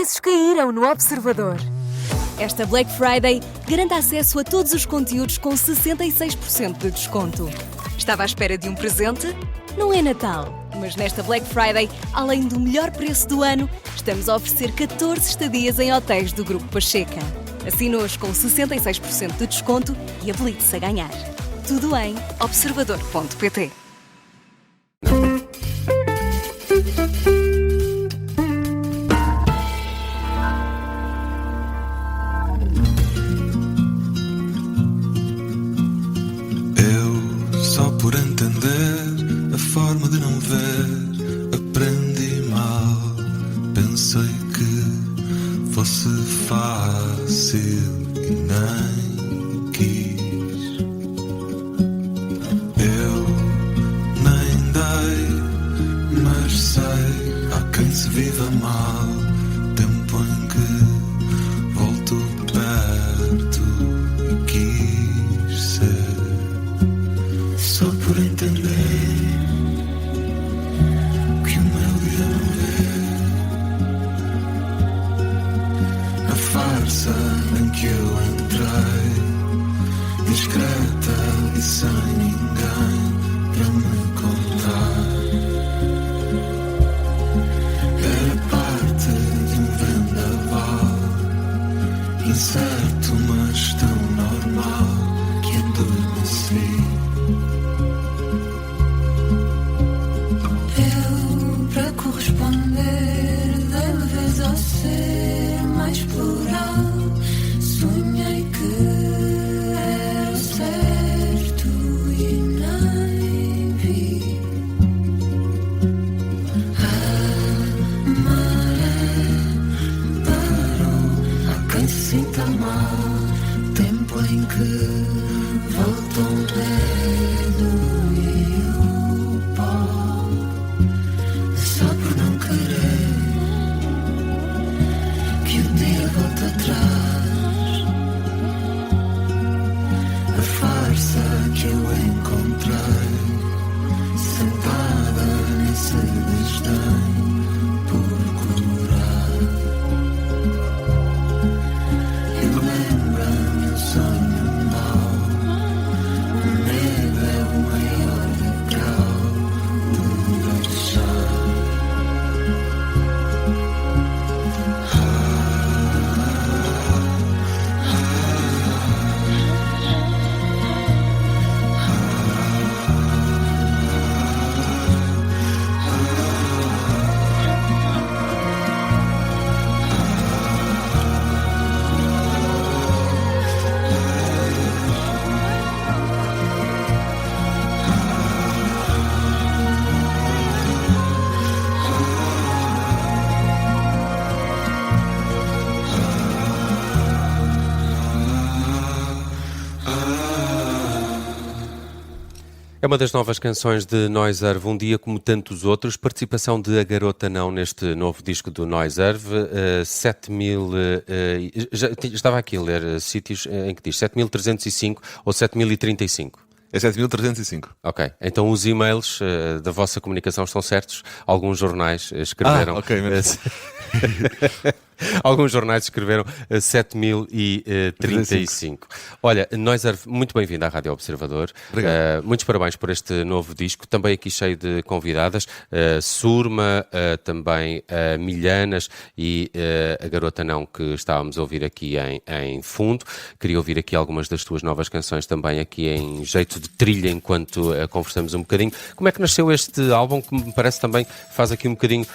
preços caíram no Observador. Esta Black Friday garanta acesso a todos os conteúdos com 66% de desconto. Estava à espera de um presente? Não é Natal, mas nesta Black Friday, além do melhor preço do ano, estamos a oferecer 14 estadias em hotéis do Grupo Pacheca. Assine-os com 66% de desconto e habilite-se a ganhar. Tudo em observador.pt. Eu, só por entender a forma de não ver, aprendi mal. Pensei que fosse fácil e nem quis. Eu nem dei, mas sei, há quem se viva mal. Tempo em que volto perto e quis ser. Só por entender que o meu dia não vê. A farsa em que eu entrei, discreta e sem ninguém para me contar. Era parte de um vendaval, incerto mas tão normal que adormeci. Para corresponder, da vez ao ser mais plural, sonhei que era o certo e nem vi. A maré parou, há quem se sinta mal. Tempo em que voltam o medo e o pó. Só por não querer que o dia volte atrás. A farsa que eu encontrei, sentada nesse desdém por curar. E lembra-me um sonho mau. O medo é o maior degrau de deixar. É uma das novas canções de Noiserve, Um Dia Como Tantos Outros, participação de A Garota Não neste novo disco do Noiserve, 7.000, estava aqui a ler sítios em que diz 7.305 ou 7.035. É 7.305. Ok, então os e-mails da vossa comunicação estão certos, alguns jornais escreveram... ok, Alguns jornais escreveram 7.035. Olha, Noiserve, muito bem-vindo à Rádio Observador. Muitos parabéns por este novo disco, também aqui cheio de convidadas. Surma, também Milhanas e A Garota Não, que estávamos a ouvir aqui em fundo. Queria ouvir aqui algumas das tuas novas canções também aqui em jeito de trilha, enquanto conversamos um bocadinho. Como é que nasceu este álbum, que me parece também faz aqui um bocadinho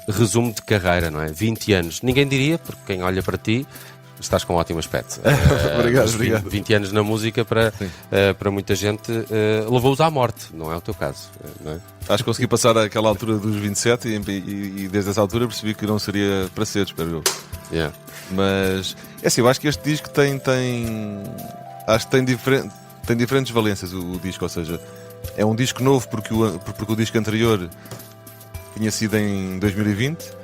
resumo de carreira, não é? 20 anos. Ninguém diria, porque quem olha para ti, estás com um ótimo aspecto. Obrigado. 20 anos na música para muita gente levou-os à morte, não é o teu caso, não é? Acho que consegui passar aquela altura dos 27 e desde essa altura percebi que não seria para cedo, espero eu. Yeah. Mas, é assim, eu acho que este disco tem diferentes valências, o disco, ou seja, é um disco novo porque o disco anterior tinha sido em 2020,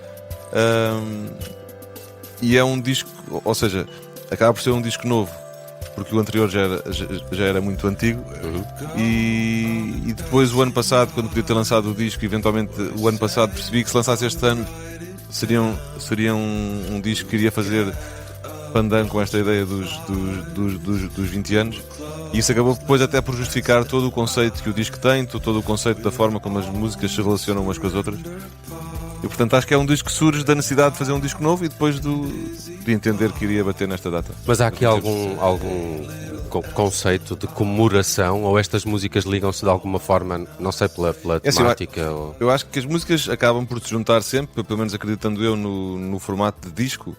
e é um disco, ou seja, acaba por ser um disco novo porque o anterior já era muito antigo. E depois, o ano passado, quando podia ter lançado o disco, eventualmente o ano passado percebi que se lançasse este ano seria um disco que iria fazer pandan com esta ideia dos 20 anos, e isso acabou depois até por justificar todo o conceito que o disco tem, todo o conceito da forma como as músicas se relacionam umas com as outras. E portanto acho que é um disco que surge da necessidade de fazer um disco novo e depois de entender que iria bater nesta data. Mas há aqui algum conceito de comemoração, ou estas músicas ligam-se de alguma forma, não sei, pela temática? Eu acho que as músicas acabam por se juntar sempre, pelo menos acreditando eu no formato de disco,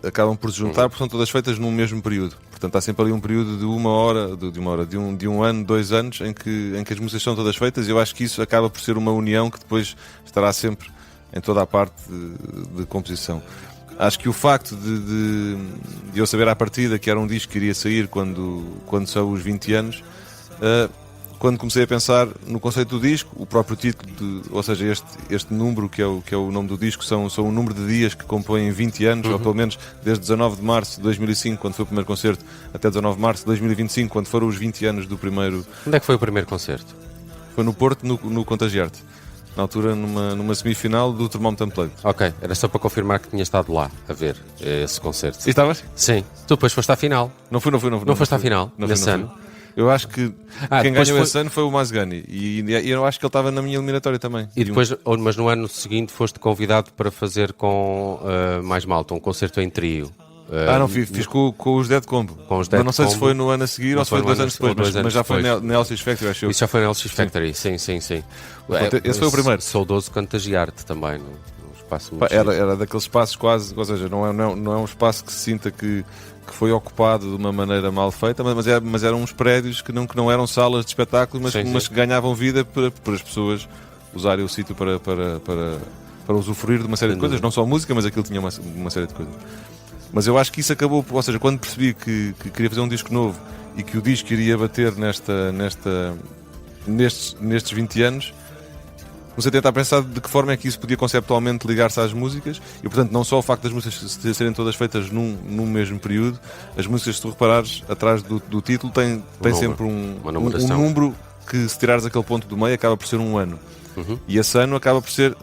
acabam por se juntar porque são todas feitas num mesmo período. Portanto há sempre ali um período de uma hora, de um ano, 2 anos em que as músicas são todas feitas, e eu acho que isso acaba por ser uma união que depois estará sempre em toda a parte de composição. Acho que o facto de eu saber à partida que era um disco que iria sair quando são os 20 anos, quando comecei a pensar no conceito do disco, o próprio título, ou seja, este número que é o nome do disco, são o número de dias que compõem 20 anos, ou pelo menos desde 19 de março de 2005, quando foi o primeiro concerto, até 19 de março de 2025, quando foram os 20 anos do primeiro... Onde é que foi o primeiro concerto? Foi no Porto, no Contagiarte. Na altura, numa semifinal do Termómetro Unplugged. Ok, era só para confirmar que tinha estado lá a ver esse concerto. E estavas? Sim. Tu depois foste à final. Não fui. Não foste à final, nesse ano? Eu acho que quem ganhou esse ano foi o Mazgani. E eu acho que ele estava na minha eliminatória também. E depois, mas no ano seguinte foste convidado para fazer com mais malta, um concerto em trio. Não, fiz com os Dead Combo. Mas não sei se foi no ano a seguir ou se foi 2 anos depois, mas já foi na LX Factory, acho eu. Isso já foi na LX Factory, sim. Esse foi o primeiro. Saudoso Contagiarte também, no espaço muito era daqueles espaços quase, ou seja, não é um espaço que se sinta que foi ocupado de uma maneira mal feita, mas eram uns prédios que não eram salas de espetáculo, mas que ganhavam vida para as pessoas usarem o sítio para usufruir de uma série de coisas, não só música, mas aquilo tinha uma série de coisas. Mas eu acho que isso acabou, ou seja, quando percebi que queria fazer um disco novo e que o disco iria bater nestes 20 anos, comecei a tentar pensar de que forma é que isso podia conceptualmente ligar-se às músicas, e portanto não só o facto das músicas serem todas feitas num mesmo período, as músicas, se tu reparares, atrás do título tem sempre um número que, se tirares aquele ponto do meio, acaba por ser um ano. E esse ano acaba por ser,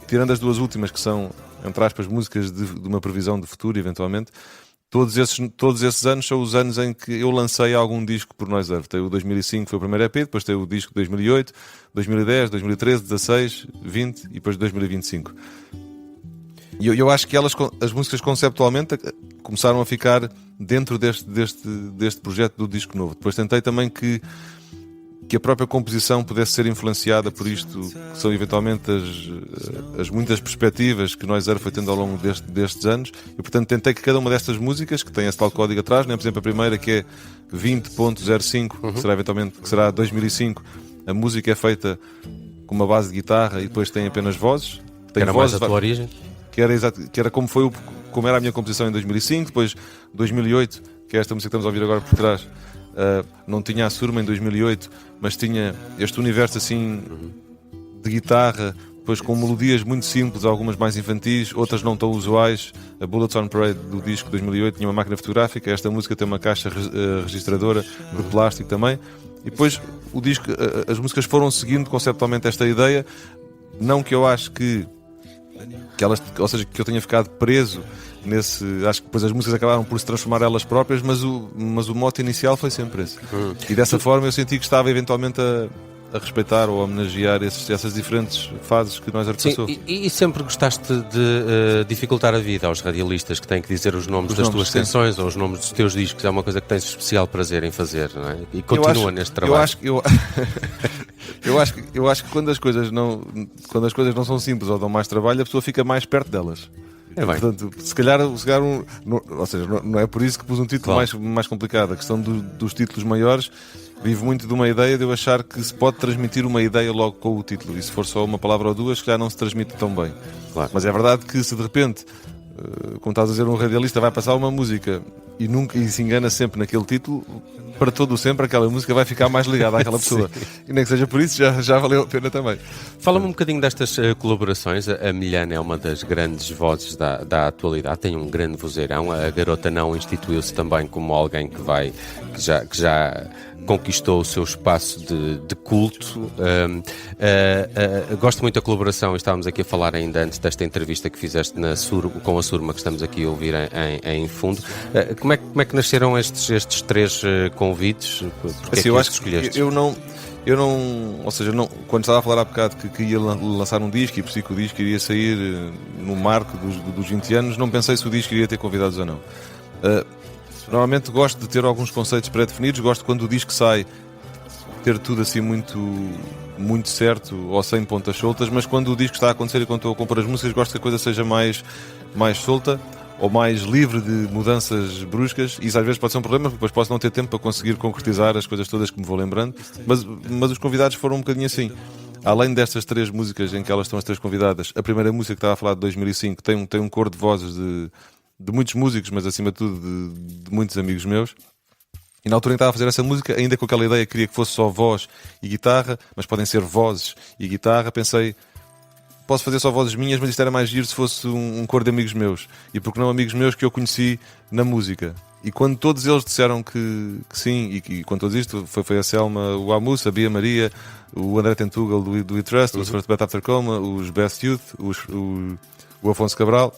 tirando as duas últimas que são, entre aspas, músicas de uma previsão de futuro, eventualmente, todos esses anos são os anos em que eu lancei algum disco por Noise Earth. Tem o 2005, foi o primeiro EP, depois tem o disco de 2008, 2010, 2013, 16, 20 e depois 2025. E eu acho que as músicas conceptualmente começaram a ficar dentro deste projeto do disco novo. Depois tentei também que a própria composição pudesse ser influenciada por isto, que são eventualmente as muitas perspectivas que Noise Earth foi tendo ao longo destes anos, e portanto tentei que cada uma destas músicas, que tem esse tal código atrás, né? Por exemplo a primeira, que é 20.05, que será eventualmente, que será 2005, a música é feita com uma base de guitarra e depois tem apenas vozes. Tem era vozes, mais a tua origem? Que era como era a minha composição em 2005, depois 2008, que é esta música que estamos a ouvir agora por trás. Não tinha a Surma em 2008, mas tinha este universo assim de guitarra, depois com melodias muito simples, algumas mais infantis, outras não tão usuais. A Bullets on Parade do disco de 2008 tinha uma máquina fotográfica, esta música tem uma caixa registradora de plástico também. E depois o disco, as músicas foram seguindo conceptualmente esta ideia, não que eu acho que elas, ou seja, que eu tenha ficado preso nesse. Acho que depois as músicas acabaram por se transformar elas próprias, mas o mote inicial foi sempre esse. E dessa forma eu senti que estava eventualmente a respeitar ou a homenagear essas diferentes fases que nós passou. E sempre gostaste de dificultar a vida aos radialistas que têm que dizer os nomes das tuas canções ou os nomes dos teus discos? É uma coisa que tens especial prazer em fazer, não é? E continua neste trabalho. Eu acho que quando as coisas não são simples ou dão mais trabalho, a pessoa fica mais perto delas. Portanto, se calhar ou seja, não é por isso que pus um título mais complicado. A questão dos títulos maiores vive muito de uma ideia de eu achar que se pode transmitir uma ideia logo com o título, e se for só uma palavra ou duas, que já não se transmite tão bem. Claro. Mas é verdade que se de repente, como estás a dizer, um radialista vai passar uma música e se engana sempre naquele título, para todo o sempre, aquela música vai ficar mais ligada àquela pessoa. E nem que seja por isso, já valeu a pena também. Fala-me um bocadinho destas colaborações. A Milhana é uma das grandes vozes da atualidade, tem um grande vozeirão. A Garota Não instituiu-se também como alguém que já conquistou o seu espaço de culto. Gosto muito da colaboração, estávamos aqui a falar ainda antes desta entrevista que fizeste com a Surma, que estamos aqui a ouvir em fundo. Como é que nasceram estes três convites? Porque Assim, é eu que acho escolheste? que eu não, ou seja, quando estava a falar há bocado que ia lançar um disco e por si que o disco iria sair no marco dos 20 anos, não pensei se o disco iria ter convidados ou não. Normalmente gosto de ter alguns conceitos pré-definidos, gosto quando o disco sai ter tudo assim muito certo ou sem pontas soltas, mas quando o disco está a acontecer e quando estou a compor as músicas, gosto que a coisa seja mais solta ou mais livre de mudanças bruscas. Isso às vezes pode ser um problema, porque depois posso não ter tempo para conseguir concretizar as coisas todas que me vou lembrando, mas os convidados foram um bocadinho assim. Além destas três músicas em que elas estão as três convidadas, a primeira música que estava a falar de 2005 tem um coro de vozes de muitos músicos, mas acima de tudo de muitos amigos meus. E na altura em que estava a fazer essa música, ainda com aquela ideia, queria que fosse só voz e guitarra, mas podem ser vozes e guitarra, pensei, posso fazer só vozes minhas, mas isto era mais giro se fosse um coro de amigos meus. E porque não amigos meus que eu conheci na música. E quando todos eles disseram que sim, e quando todos isto, foi a Selma, o Amus, a Bia Maria, o André Tentugal do We Trust, os First Bet After Coma, os Best Youth, o Afonso Cabral.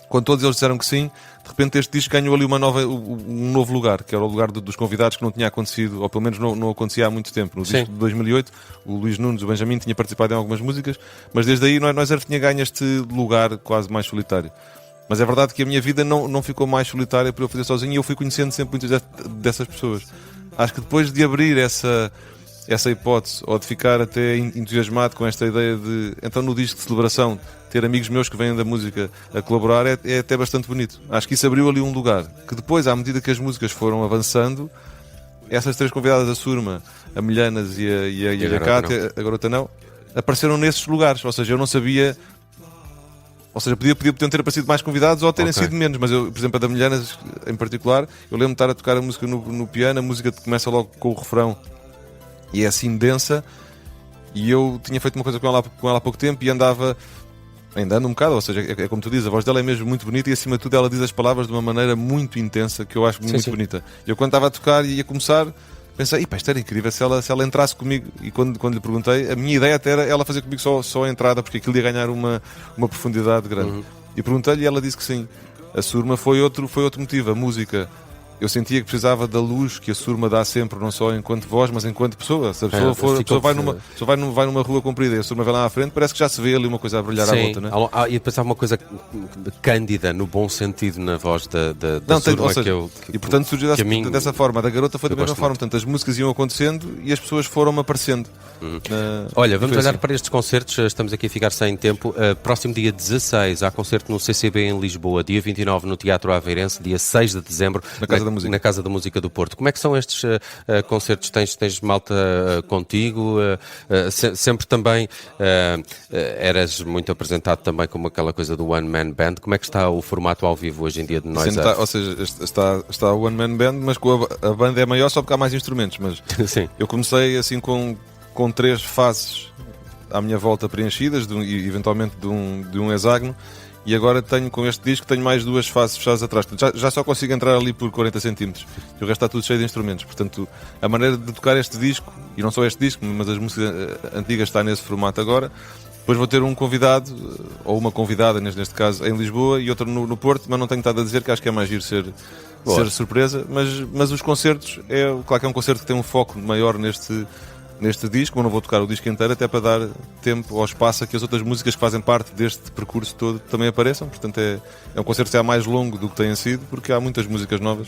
Quando todos eles disseram que sim, de repente este disco ganhou ali um novo lugar, que era o lugar dos convidados, que não tinha acontecido, ou pelo menos não acontecia há muito tempo. No disco de 2008, o Luís Nunes, o Benjamin, tinha participado em algumas músicas, mas desde aí Nós Earth tinha ganho este lugar quase mais solitário. Mas é verdade que a minha vida não ficou mais solitária por eu fazer sozinho, e eu fui conhecendo sempre muitas dessas pessoas. Acho que depois de abrir essa hipótese, ou de ficar até entusiasmado com esta ideia de, então no disco de celebração, ter amigos meus que vêm da música a colaborar, é até bastante bonito. Acho que isso abriu ali um lugar, que depois, à medida que as músicas foram avançando, essas três convidadas, a Surma, a Milhanas e a Cátia, a Garota Não, apareceram nesses lugares. Ou seja, eu não sabia... Ou seja, podiam ter aparecido mais convidados ou terem sido menos, mas eu, por exemplo, a da Milhanas em particular, eu lembro de estar a tocar a música no piano, a música começa logo com o refrão e é assim densa, e eu tinha feito uma coisa com ela há pouco tempo e ainda ando um bocado, ou seja, é como tu dizes, a voz dela é mesmo muito bonita e acima de tudo ela diz as palavras de uma maneira muito intensa, que eu acho muito bonita. Eu quando estava a tocar e ia começar, pensei, isto era incrível se ela entrasse comigo, e quando lhe perguntei, a minha ideia até era ela fazer comigo só a entrada, porque aquilo ia ganhar uma profundidade grande. E perguntei-lhe e ela disse que sim. A Surma foi outro motivo, a música. Eu sentia que precisava da luz que a Surma dá sempre, não só enquanto voz, mas enquanto pessoa. Se a pessoa vai numa rua comprida e a Surma vai lá à frente, parece que já se vê ali uma coisa a brilhar à volta, não é? E pensava uma coisa cândida, no bom sentido, na voz da Surma. Ou seja, e portanto surgiu dessa forma. A da Garota foi da mesma forma. Portanto, as músicas iam acontecendo e as pessoas foram aparecendo. Olha, vamos olhar para estes concertos. Estamos aqui a ficar sem tempo. Próximo dia 16 há concerto no CCB em Lisboa, dia 29 no Teatro Aveirense, dia 6 de dezembro na Casa da Música do Porto. Como é que são estes concertos? Tens malta contigo? Sempre também eras muito apresentado também como aquela coisa do One Man Band. Como é que está o formato ao vivo hoje em dia de Noise Earth? Ou seja, está o One Man Band, mas a banda é maior só porque há mais instrumentos. Mas Sim. Eu comecei assim com 3 faces à minha volta preenchidas, eventualmente de um hexágono, e agora com este disco tenho mais 2 faces fechadas atrás. Portanto, já só consigo entrar ali por 40 centímetros. E o resto está tudo cheio de instrumentos. Portanto, a maneira de tocar este disco, e não só este disco, mas as músicas antigas, está nesse formato agora. Depois vou ter um convidado, ou uma convidada, neste caso, em Lisboa, e outro no Porto, mas não tenho estado a dizer, que acho que é mais giro ser surpresa. Mas os concertos, claro que é um concerto que tem um foco maior neste disco, mas não vou tocar o disco inteiro, até para dar tempo ou espaço a que as outras músicas que fazem parte deste percurso todo também apareçam. Portanto, é um concerto que é mais longo do que tem sido, porque há muitas músicas novas.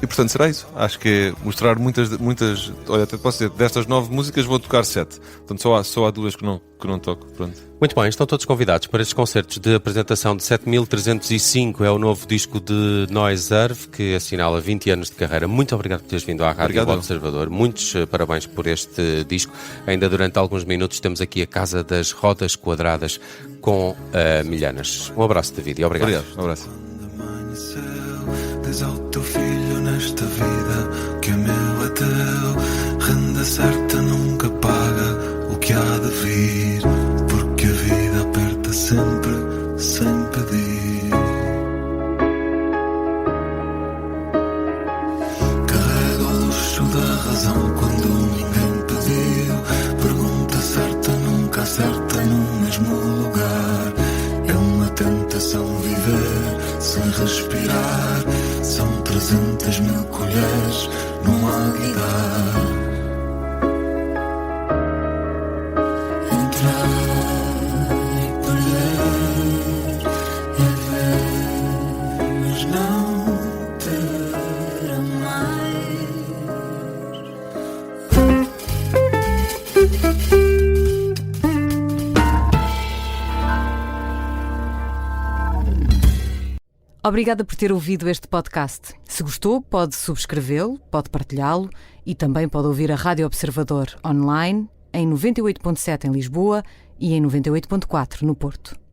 E portanto será isso. Acho que é mostrar muitas. Olha, até posso dizer, destas 9 músicas vou tocar 7. Portanto, só há 2 que não toco. Pronto. Muito bem, estão todos convidados para estes concertos de apresentação de 7305. É o novo disco de Noise Earth, que assinala 20 anos de carreira. Muito obrigado por teres vindo à Rádio Observador. Muitos parabéns por este disco. Ainda durante alguns minutos temos aqui a Casa das Rodas Quadradas com Milhanas. Um abraço, David, e obrigado. Um abraço. digas ao teu filho nesta vida que é meu é teu. Renda certa nunca paga o que há de vir, porque a vida aperta sempre, sem pedir. Carrega o luxo da razão quando ninguém pediu. Pergunta certa nunca acerta no mesmo lugar. É uma tentação viver sem respirar. São 300.000 colheres num alguidar. Entrar e perder é ver, mas não ter a mais. Obrigada por ter ouvido este podcast. Se gostou, pode subscrevê-lo, pode partilhá-lo e também pode ouvir a Rádio Observador online em 98.7 em Lisboa e em 98.4 no Porto.